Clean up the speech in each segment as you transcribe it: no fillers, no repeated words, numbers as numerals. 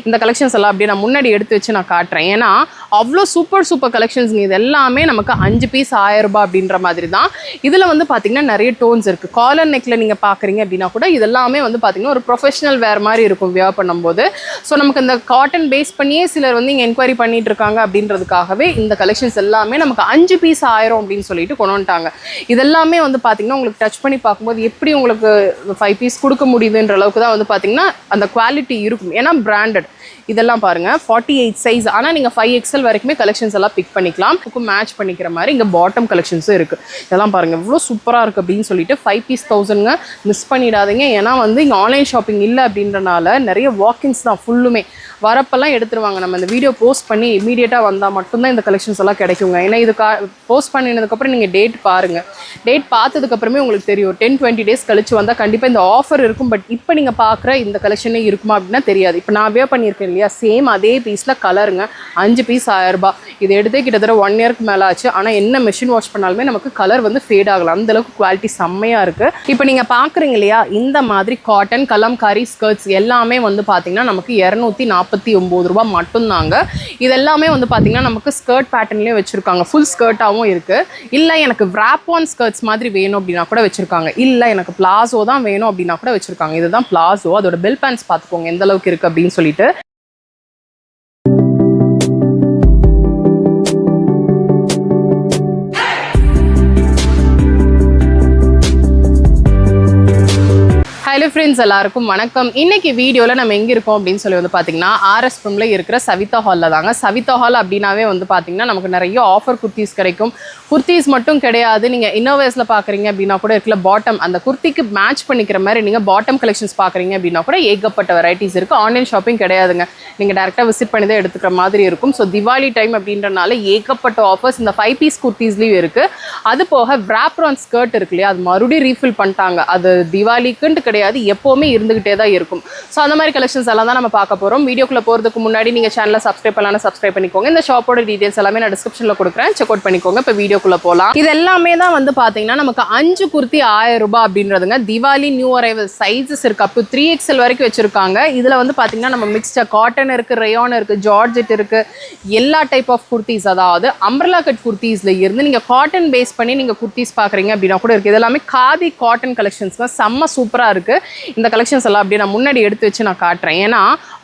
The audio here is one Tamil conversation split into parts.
இந்த கலெக்ஷன்ஸ் எல்லாம் அப்படியே நான் முன்னாடி எடுத்து வச்சு நான் காட்டுறேன். ஏன்னா அவ்வளோ சூப்பர் கலெக்ஷன்ஸ். இது எல்லாமே நமக்கு 5 பீஸ் 1000 ரூபாய் அப்படின்ற மாதிரி தான். இதில் வந்து பார்த்தீங்கன்னா நிறைய டோன்ஸ் இருக்குது. காலர் நெக்கில் நீங்கள் பார்க்குறீங்க அப்படின்னா கூட இதெல்லாமே வந்து பார்த்தீங்கன்னா ஒரு ப்ரொஃபஷனல் வேர் மாதிரி இருக்கும் வியர் பண்ணும்போது. ஸோ நமக்கு இந்த காட்டன் பேஸ் பண்ணியே சிலர் வந்து இங்கே என்கொயரி பண்ணிட்டு இருக்காங்க அப்படின்றதுக்காகவே இந்த கலெக்ஷன்ஸ் எல்லாமே நமக்கு 5 பீஸ் 1000 அப்படின்னு சொல்லிட்டு கொண்டு வந்துட்டாங்க. இதெல்லாமே வந்து பார்த்தீங்கன்னா உங்களுக்கு டச் பண்ணி பார்க்கும்போது எப்படி உங்களுக்கு 5 பீஸ் கொடுக்க முடியுதுன்ற அளவுக்கு தான் வந்து பார்த்தீங்கன்னா அந்த குவாலிட்டி இருக்கும். ஏன்னா பிராண்டட். இதெல்லாம் பாருங்கள் 48 சைஸ். ஆனால் நீங்கள் 5XL வரைக்குமே கலெக்ஷன்ஸ் எல்லாம் பிக் பண்ணிக்கலாம். மேட்ச் பண்ணிக்கிற மாதிரி இங்கே பாட்டம் கலெக்ஷன்ஸும் இருக்குது. இதெல்லாம் பாருங்கள் எவ்வளோ சூப்பராக இருக்குது அப்படின்னு சொல்லிட்டு 5 பீஸ் 1000ங்க. மிஸ் பண்ணிடாதீங்க. ஏன்னா வந்து இங்கே ஆன்லைன் ஷாப்பிங் இல்லை அப்படின்றனால நிறைய வாக்கிங்ஸ் தான் ஃபுல்லுமே. வரப்பெல்லாம் எடுத்துருவாங்க. நம்ம இந்த வீடியோ போஸ்ட் பண்ணி இமீடியட்டாக வந்தால் மட்டும்தான் இந்த கலெக்ஷன்ஸ் எல்லாம் கிடைக்குங்க. ஏன்னா இது போஸ்ட் பண்ணினதுக்கப்புறம் நீங்கள் டேட் பாருங்கள். டேட் பார்த்ததுக்கப்புறமே உங்களுக்கு தெரியும். 10-20 டேஸ் கழிச்சு வந்தால் கண்டிப்பாக இந்த ஆஃபர் இருக்கும். பட் இப்போ நீங்கள் பார்க்குற இந்த கலெக்ஷனே இருக்குமா அப்படின்னா தெரியாது. இப்போ நான் வேர் பண்ணியிருக்கேன் இல்லையா, சேம் அதே பீஸில் கலருங்க. 5 பீஸ் 1000 ரூபாய். இது எடுத்தே கிட்டத்தட்ட 1 இயர்க்கு மேலே ஆச்சு. ஆனால் என்ன மெஷின் வாஷ் பண்ணாலுமே நமக்கு கலர் வந்து ஃபேட் ஆகலாம். அந்தளவுக்கு குவாலிட்டி செம்மையாக இருக்குது. இப்போ நீங்கள் பார்க்குறீங்க இல்லையா, இந்த மாதிரி காட்டன் கலம்காரி ஸ்கர்ட்ஸ் எல்லாமே வந்து பார்த்தீங்கன்னா நமக்கு 249 ரூபாய் மட்டும்தாங்க. இது எல்லாமே வந்து பார்த்தீங்கன்னா நமக்கு ஸ்கர்ட் பேட்டர்ன்லேயே வச்சுருக்காங்க. ஃபுல் ஸ்கர்ட்டாகவும் இருக்குது. இல்லை எனக்கு wrap on ஸ்கர்ட்ஸ் மாதிரி வேணும் அப்படின்னா கூட வச்சுருக்காங்க. இல்லை எனக்கு பிளாசோ தான் வேணும் அப்படின்னா கூட வச்சுருக்காங்க. இதுதான் பிளாசோ. அதோட பெல் பேண்ட்ஸ் பார்த்துக்கோங்க எந்த அளவுக்கு இருக்குது அப்படின்னு சொல்லிட்டு. ஹலோ ஃப்ரெண்ட்ஸ், எல்லாருக்கும் வணக்கம். இன்னைக்கு வீடியோவில் நம்ம எங்கே இருக்கோம் அப்படின்னு சொல்லி வந்து பார்த்தீங்கன்னா RS Primல இருக்கிற சவிதா ஹாலில் தாங்க. சவிதா ஹால் அப்படின்னாவே வந்து பார்த்தீங்கன்னா நமக்கு நிறைய ஆஃபர் குர்த்திஸ் கிடைக்கும். குர்த்திஸ் மட்டும் கிடையாது, நீங்கள் இன்னோவேஸில் பார்க்குறீங்க அப்படின்னா கூட இருக்கல பாட்டம், அந்த குர்த்திக்கு மேட்ச் பண்ணிக்கிற மாதிரி நீங்கள் பாட்டம் கலெக்ஷன்ஸ் பார்க்குறீங்க அப்படின்னா கூட ஏகப்பட்ட வெரைட்டிஸ் இருக்குது. ஆன்லைன் ஷாப்பிங் கிடையாதுங்க. நீங்கள் டேரெக்டாக விசிட் பண்ணி தான் எடுத்துக்கிற மாதிரி இருக்கும். ஸோ திவாலி டைம் அப்படின்றனால ஏகப்பட்ட ஆஃபர்ஸ் இந்த 5 பீஸ் குர்த்திஸ்லேயும் இருக்குது. அது போக wrap on ஸ்கர்ட் இருக்கு இல்லையா, அது மறுபடியும் ரீஃபில் பண்ணிட்டாங்க. அது திவாலிக்குன்ட்டு கிடையாது, எப்போவுமே இருந்துகிட்டே தான் இருக்கும். ஸோ அந்த மாதிரி கலெக்ஷன்ஸ் எல்லாம் தான் நம்ம பார்க்க போகிறோம். வீடியோக்குள்ளே போகிறதுக்கு முன்னாடி நீங்கள் சேனலை சப்ஸ்கிரைப் பண்ணலாம், சப்ஸ்கிரைப் பண்ணிக்கோங்க. இந்த ஷாப்போட டீடைல்ஸ் எல்லாமே நான் டிஸ்கிரிப்ஷனில் கொடுக்குறேன், செக் அவுட் பண்ணிக்கோங்க. இப்போ வீடியோக்குள்ளே போகலாம். இது எல்லாமே தான் வந்து பார்த்தீங்கன்னா நமக்கு 5 குர்த்தி 1000 ரூபாய் அப்படின்றதுங்க. திவாலி நியூ அரைவல் சைஸஸ் இருக்குது. அப் டு 3XL வரைக்கும் வச்சுருக்காங்க. இதில் வந்து பார்த்தீங்கன்னா நம்ம மிக்ஸ்டாக காட்டன் இருக்குது, ரயான் இருக்குது, ஜார்ஜெட் இருக்குது, எல்லா டைப் ஆஃப் குர்த்திஸ். அதாவது அம்ப்ரெல்லா கட் குர்த்திஸில் இருந்து நீங்கள் காட்டன் பேஸ் பண்ணி நீங்கள் குர்த்திஸ் பார்க்குறீங்க அப்படின்னா கூட இருக்குது. இது எல்லாமே காதி காட்டன் கலெக்ஷன்ஸ்ங்க. செம்ம சூப்பராக இருக்குது. இந்த கலெக்ஷன்ஸ் எல்லாம் அப்படியே நான் முன்னாடி எடுத்து வச்சு நான் காட்டுறேன். ஏன்னா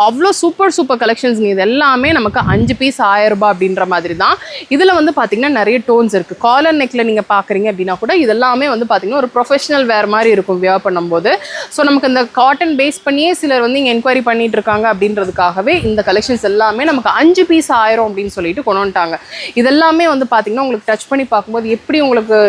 அவ்வளோ சூப்பர் கலெக்ஷன்ஸ். இது எல்லாமே நமக்கு 5 பீஸ் 1000 ரூபாய் அப்படின்ற மாதிரி தான். இதில் வந்து பார்த்தீங்கன்னா நிறைய டோன்ஸ் இருக்குது. காலர் நெக்கில் நீங்கள் பார்க்குறீங்க அப்படின்னா கூட இதெல்லாமே வந்து பார்த்தீங்கன்னா ஒரு ப்ரொஃபஷனல் வேர் மாதிரி இருக்கும் வியர் பண்ணும்போது. ஸோ நமக்கு இந்த காட்டன் பேஸ் பண்ணியே சிலர் வந்து இங்கே என்கொயரி பண்ணிட்டு இருக்காங்க அப்படின்றதுக்காகவே இந்த கலெக்ஷன்ஸ் எல்லாமே நமக்கு 5 பீஸ் 1000 அப்படின்னு சொல்லிட்டு கொண்டு வந்துட்டாங்க. இதெல்லாமே வந்து பார்த்தீங்கன்னா உங்களுக்கு டச் பண்ணி பார்க்கும்போது எப்படி உங்களுக்கு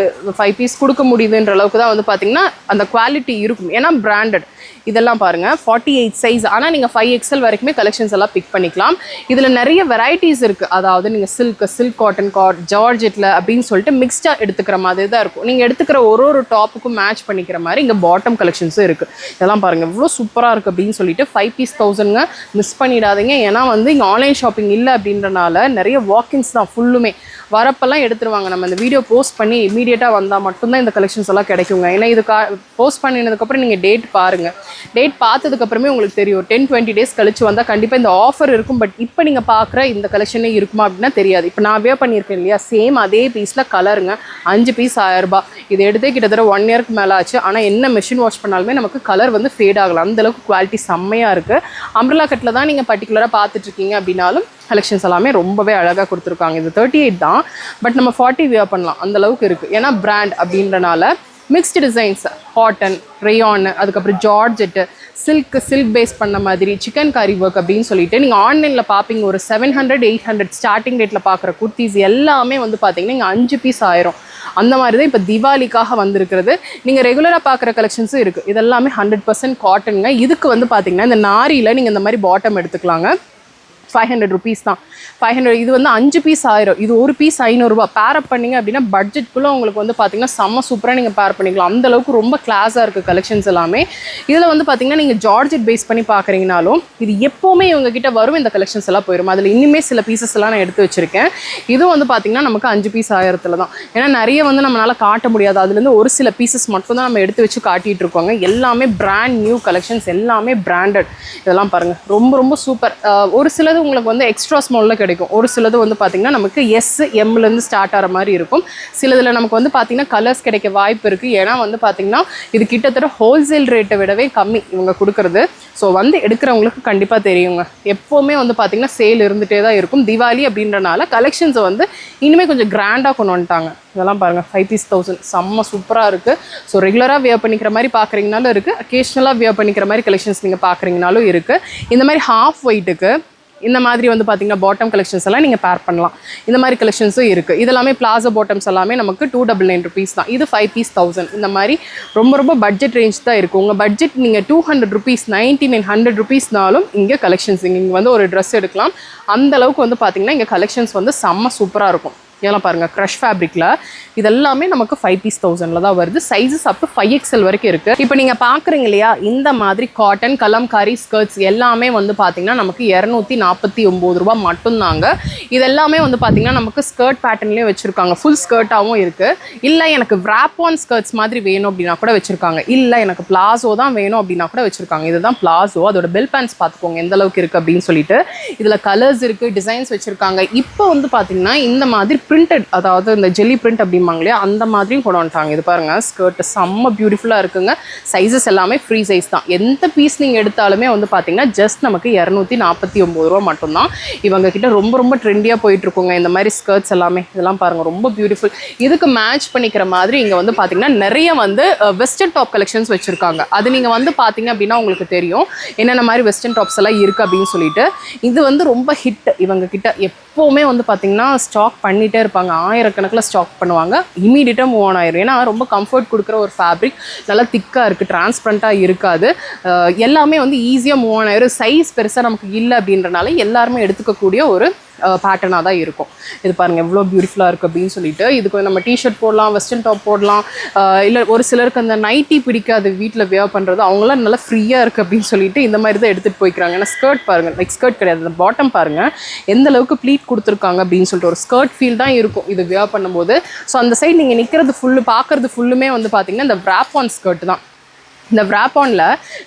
5 பீஸ் கொடுக்க முடியுதுன்ற அளவுக்கு தான் வந்து பார்த்தீங்கன்னா அந்த குவாலிட்டி இருக்கும். ஏன்னா பிராண்டட். இதெல்லாம் பாருங்கள் 48 சைஸ். ஆனால் நீங்கள் 5XL வரைக்குமே கலெக்ஷன்ஸ் எல்லாம் பிக் பண்ணிக்கலாம். இதில் நிறைய வெரைட்டிஸ் இருக்குது. அதாவது நீங்கள் சில்க் காட்டன், ஜார்ஜெட்டில் அப்படின்னு சொல்லிட்டு மிக்ஸ்டாக எடுத்துக்கிற மாதிரி தான் இருக்கும். நீங்கள் எடுத்துக்கிற ஒரு டாப்புக்கும் மேட்ச் பண்ணிக்கிற மாதிரி இங்கே பாட்டம் கலெக்ஷன்ஸும் இருக்குது. இதெல்லாம் பாருங்கள் எவ்வளோ சூப்பராக இருக்குது அப்படின்னு சொல்லிட்டு 5 பீஸ் 1000ங்க. மிஸ் பண்ணிடாதீங்க. ஏன்னா வந்து இங்கே ஆன்லைன் ஷாப்பிங் இல்லை அப்படின்றனால நிறைய வாக்கிங்ஸ் தான் ஃபுல்லுமே. வரப்பெல்லாம் எடுத்துருவாங்க. நம்ம இந்த வீடியோ போஸ்ட் பண்ணி இமீடியட்டாக வந்தால் மட்டும்தான் இந்த கலெக்ஷன்ஸ் எல்லாம் கிடைக்குங்க. ஏன்னா இது போஸ்ட் பண்ணினதுக்கப்புறம் நீங்கள் டேட் பாருங்கள். டேட் பார்த்ததுக்கப்புறமே உங்களுக்கு தெரியும். 10-20 டேஸ் கழிச்சு வந்தால் கண்டிப்பாக இந்த ஆஃபர் இருக்கும். பட் இப்போ நீங்கள் பார்க்குற இந்த கலெக்ஷனே இருக்குமா அப்படின்னா தெரியாது. இப்போ நான் வேர் பண்ணியிருக்கேன் இல்லையா, சேம் அதே பீஸில் கலருங்க. 5 பீஸ் 1000 ரூபாய். இது எடுத்தே கிட்டத்தட்ட 1 இயர்க்கு மேலே ஆச்சு. ஆனால் என்ன மெஷின் வாஷ் பண்ணாலுமே நமக்கு கலர் வந்து ஃபேட் ஆகலாம். அந்தளவுக்கு குவாலிட்டி செம்மையாக இருக்குது. அம்ப்ரெல்லா கட்டில் தான் நீங்கள் பர்டிகுலராக பார்த்துட்ருக்கீங்க அப்படின்னாலும் கலெக்ஷன்ஸ் எல்லாமே ரொம்பவே அழகாக கொடுத்துருக்காங்க. இது 38 தான், பட் நம்ம 40 வியர் பண்ணலாம். அந்தளவுக்கு இருக்குது. ஏன்னா பிராண்ட் அப்படின்றனால மிக்ஸ்டு டிசைன்ஸ், காட்டன், ரயான், அதுக்கப்புறம் ஜார்ஜெட்டு, சில்க் பேஸ் பண்ண மாதிரி சிக்கன் காரி ஒர்க் அப்படின்னு சொல்லிட்டு நீங்கள் ஆன்லைனில் பார்ப்பீங்க. ஒரு 700-800 ஸ்டார்டிங் ரேட்டில் பார்க்குற குர்த்திஸ் எல்லாமே வந்து பார்த்தீங்கன்னா இங்கே 5 பீஸ் 1000 அந்த மாதிரி தான் இப்போ தீபாவளிக்காக வந்திருக்கிறது. நீங்கள் ரெகுலராக பார்க்குற கலெக்ஷன்ஸும் இருக்குது. இதெல்லாமே 100% காட்டனுங்க. இதுக்கு வந்து பார்த்தீங்கன்னா இந்த நாரியில் நீங்கள் இந்த மாதிரி பாட்டம் எடுத்துக்கலாங்க. 500 rupees தான். 500 இது வந்து 5 பீஸ் 1000, இது ஒரு பீஸ் 500 ரூபாய். பேர் அப் பண்ணீங்க அப்படின்னா பட்ஜெட்குள்ளே உங்களுக்கு வந்து பார்த்தீங்கன்னா செம்ம சூப்பராக நீங்கள் பேர் பண்ணிக்கலாம். அந்த அளவுக்கு ரொம்ப கிளாஸாக இருக்குது கலெக்ஷன்ஸ் எல்லாமே. இதில் வந்து பார்த்தீங்கன்னா நீங்கள் ஜார்ஜெட் பேஸ் பண்ணி பார்க்குறீங்கனாலும் இது எப்போவுமே இவங்க கிட்ட வரும். இந்த கலெக்ஷன்ஸ் எல்லாம் போயிடும். அதில் இன்னுமே சில பீசஸ் எல்லாம் நான் எடுத்து வச்சிருக்கேன். இதுவும் வந்து பார்த்தீங்கன்னா நமக்கு 5 பீஸ் 1000 தான். ஏன்னா நிறைய வந்து நம்மளால காட்ட முடியாது. அதுலேருந்து ஒரு சில பீசஸ் மட்டும் தான் நம்ம எடுத்து வச்சு காட்டிட்டு இருக்கோங்க. எல்லாமே பிராண்ட் நியூ கலெக்ஷன்ஸ், எல்லாமே பிராண்டட். இதெல்லாம் பாருங்கள், ரொம்ப ரொம்ப சூப்பர். ஒரு சிலது உங்களுக்கு வந்து எக்ஸ்ட்ரா ஸ்மாலில் கிடைக்கும். ஒரு சிலது வந்து பார்த்தீங்கன்னா நமக்கு எம்லேருந்து ஸ்டார்ட் ஆகிற மாதிரி இருக்கும். சிலதில் நமக்கு வந்து பார்த்தீங்கன்னா கலர்ஸ் கிடைக்க வாய்ப்பு இருக்குது. ஏன்னா வந்து பார்த்தீங்கன்னா இது கிட்டத்தட்ட ஹோல்சேல் ரேட்டை விடவே கம்மி இவங்க கொடுக்குறது. ஸோ வந்து எடுக்கிறவங்களுக்கு கண்டிப்பாக தெரியுங்க. எப்போவுமே வந்து பார்த்தீங்கன்னா சேல் இருந்துகிட்டே தான் இருக்கும். தீபாவளி அப்படின்றனால கலெக்ஷன்ஸை வந்து இனிமேல் கொஞ்சம் கிராண்டாக கொண்டு வந்துட்டாங்க. இதெல்லாம் பாருங்கள், 5 பீஸ் 1000 செம்ம சூப்பராக இருக்குது. ஸோ ரெகுலராக வியர் பண்ணிக்கிற மாதிரி பார்க்குறீங்கனாலும் இருக்குது, அக்கேஷ்னலாக வியர் பண்ணிக்கிற மாதிரி கலெக்ஷன்ஸ் நீங்கள் பார்க்குறீங்கனாலும் இருக்குது. இந்த மாதிரி ஹாஃப் ஒயிட்டுக்கு இந்த மாதிரி வந்து பார்த்தீங்கன்னா பாட்டம் கலெக்ஷன்ஸ் எல்லாம் நீங்கள் பேர் பண்ணலாம். இந்த மாதிரி கலெக்ஷன்ஸும் இருக்குது. இதெல்லாமே பிளாசோ பாட்டம்ஸ் எல்லாமே நமக்கு 299 rupees தான். இது 5 பீஸ் 1000. இந்த மாதிரி ரொம்ப ரொம்ப பட்ஜெட் ரேஞ்ச் தான் இருக்குது. உங்கள் பட்ஜெட் நீங்கள் 200 rupees 99 100 rupeesனாலும் இங்கே கலெக்ஷன்ஸ் இங்கே வந்து ஒரு ட்ரெஸ் எடுக்கலாம். அந்தளவுக்கு வந்து பார்த்தீங்கன்னா இங்கே கலெக்ஷன்ஸ் வந்து செம்ம சூப்பராக இருக்கும். இதெல்லாம் பாருங்கள், க்ரஷ் ஃபேப்ரிக்கில் இதெல்லாமே நமக்கு 5 பீஸ் 1000 தான் வருது. சைஸஸ் அப் டு 5XL வரைக்கும் இருக்குது. இப்போ நீங்கள் பார்க்குறீங்க இல்லையா, இந்த மாதிரி காட்டன் கலம்காரி ஸ்கர்ட்ஸ் எல்லாமே வந்து பார்த்தீங்கன்னா நமக்கு 249 ரூபா மட்டும்தாங்க. இதெல்லாமே வந்து பார்த்தீங்கன்னா நமக்கு ஸ்கர்ட் பேட்டர்ன்லேயும் வச்சுருக்காங்க. ஃபுல் ஸ்கர்ட்டாகவும் இருக்குது. இல்லை எனக்கு wrap on ஸ்கர்ட்ஸ் மாதிரி வேணும் அப்படின்னா கூட வச்சுருக்காங்க. இல்லை எனக்கு பிளாசோ தான் வேணும் அப்படின்னா கூட வச்சுருக்காங்க. இதுதான் பிளாசோ. அதோட பெல் பேண்ட்ஸ் பார்த்துக்கோங்க எந்த அளவுக்கு இருக்குது அப்படின்னு சொல்லிட்டு. இதில் கலர்ஸ் இருக்குது, டிசைன்ஸ் வச்சுருக்காங்க. இப்போ வந்து பார்த்தீங்கன்னா இந்த மாதிரி பிரிண்டட், அதாவது இந்த ஜெல்லி பிரிண்ட் அப்படிம்பாங்க இல்லையா, அந்த மாதிரியும் கொண்டு வந்துட்டாங்க. இது பாருங்கள், ஸ்கர்ட் செம்ம பியூட்டிஃபுல்லாக இருக்குங்க. சைஸஸ் எல்லாமே ஃப்ரீ சைஸ் தான். எந்த பீஸ் நீங்கள் எடுத்தாலுமே வந்து பார்த்தீங்கன்னா ஜஸ்ட் நமக்கு 249 ரூபா மட்டும்தான். இவங்க கிட்ட ரொம்ப ரொம்ப ட்ரெண்டியாக போயிட்டுருக்குங்க இந்த மாதிரி ஸ்கர்ட்ஸ் எல்லாமே. இதெல்லாம் பாருங்கள், ரொம்ப பியூட்டிஃபுல். இதுக்கு மேட்ச் பண்ணிக்கிற மாதிரி இங்கே வந்து பார்த்தீங்கன்னா நிறைய வந்து வெஸ்டர்ன் டாப் கலெக்ஷன்ஸ் வச்சுருக்காங்க. அது நீங்கள் வந்து பார்த்தீங்க அப்படின்னா உங்களுக்கு தெரியும் என்னென்ன மாதிரி வெஸ்டர்ன் டாப்ஸ் எல்லாம் இருக்குது அப்படின்னு சொல்லிட்டு. இது வந்து ரொம்ப ஹிட் இவங்க கிட்ட. எப்போவுமே வந்து பார்த்தீங்கன்னா ஸ்டாக் பண்ணிகிட்டே இருப்பாங்க. 1000கணக்கில் ஸ்டாக் பண்ணுவாங்க. இமீடியட்டாக மூவ் ஆன் ஆயிரும். ஏன்னா ரொம்ப கம்ஃபர்ட் கொடுக்குற ஒரு ஃபேப்ரிக், நல்லா திக்காக இருக்குது, டிரான்ஸ்பரண்ட்டாக இருக்காது. எல்லாமே வந்து ஈஸியாக மூவ் ஆன் ஆயிரும். சைஸ் பெருசாக நமக்கு இல்லை அப்படின்றனால எல்லாருமே எடுத்துக்கக்கூடிய ஒரு பேட்டர்னாக தான் இருக்கும். இது பாருங்கள் எவ்வளோ பியூட்டிஃபுல்லாக இருக்குது அப்படின்னு சொல்லிட்டு. இதுக்கு நம்ம டிஷர்ட் போடலாம், வெஸ்டர்ன் டாப் போடலாம். இல்லை ஒரு சிலருக்கு அந்த நைட்டி பிடிக்காது வீட்டில் வியர் பண்ணுறது, அவங்களாம் நல்லா ஃப்ரீயாக இருக்குது அப்படின்னு சொல்லிட்டு இந்த மாதிரி தான் எடுத்துகிட்டு போய்க்கிறாங்க. ஏன்னா ஸ்கர்ட் பாருங்கள், லைக் ஸ்கர்ட் கிடையாது, அந்த பாட்டம் பாருங்கள் எந்த அளவுக்கு ப்ளீட் கொடுத்துருக்காங்க அப்படின்னு சொல்லிட்டு ஒரு ஸ்கர்ட் ஃபீல் தான் இருக்கும் இது வியர் பண்ணும்போது. ஸோ அந்த சைடு நீங்கள் நிற்கிறது ஃபுல்லு பார்க்குறது ஃபுல்லுமே வந்து பார்த்திங்கன்னா இந்த wrap on ஸ்கர்ட் தான். இந்த wrap onல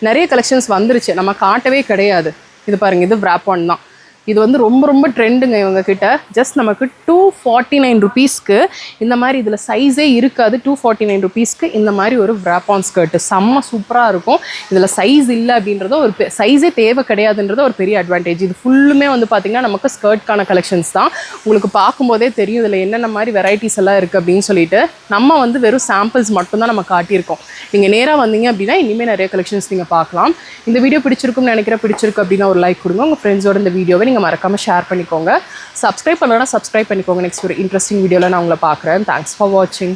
நிறைய கலெக்ஷன்ஸ் வந்துருச்சு, நம்ம காட்டவே கிடையாது. இது பாருங்கள், இது wrap on தான். இது வந்து ரொம்ப ரொம்ப ட்ரெண்டுங்க இவங்க கிட்ட. ஜஸ்ட் நமக்கு 249 rupeesக்கு இந்த மாதிரி, இதில் சைஸே இருக்காது. 249 rupeesக்கு இந்த மாதிரி ஒரு wrap on ஸ்கர்ட்டு செம்ம சூப்பராக இருக்கும். இதில் சைஸ் இல்லை அப்படின்றத ஒரு சைஸே தேவை கிடையாதுன்றத ஒரு பெரிய அட்வான்டேஜ். இது ஃபுல்லுமே வந்து பார்த்திங்கன்னா நமக்கு ஸ்கர்ட்கான கலெக்ஷன்ஸ் தான். உங்களுக்கு பார்க்கும்போதே தெரியும் இதில் என்னென்ன மாதிரி வெரைட்டிஸ் எல்லாம் இருக்குது அப்படின்னு சொல்லிட்டு. நம்ம வந்து வெறும் சாம்பிள்ஸ் மட்டும்தான் நம்ம காட்டியிருக்கோம். நீங்கள் நேராக வந்தீங்க அப்படின்னா இனிமேல் நிறைய கலெக்ஷன்ஸ் நீங்கள் பார்க்கலாம். இந்த வீடியோ பிடிச்சிருக்கும்னு நினைக்கிறேன். பிடிச்சிருக்கு அப்படின்னா ஒரு லைக் கொடுங்க. உங்கள் ஃப்ரெண்ட்ஸோட இந்த வீடியோவை நீங்கள் மறக்காமல் ஷேர் பண்ணிக்கோங்க. சப்ஸ்கிரைப் பண்ணலன்னா சப்ஸ்கிரைப் பண்ணிக்கோங்க. நெக்ஸ்ட் ஒரு இன்ட்ரெஸ்டிங் வீடியோவில் நான் உங்களை பார்க்குறேன். தேங்க்ஸ் ஃபார் வாட்சிங்.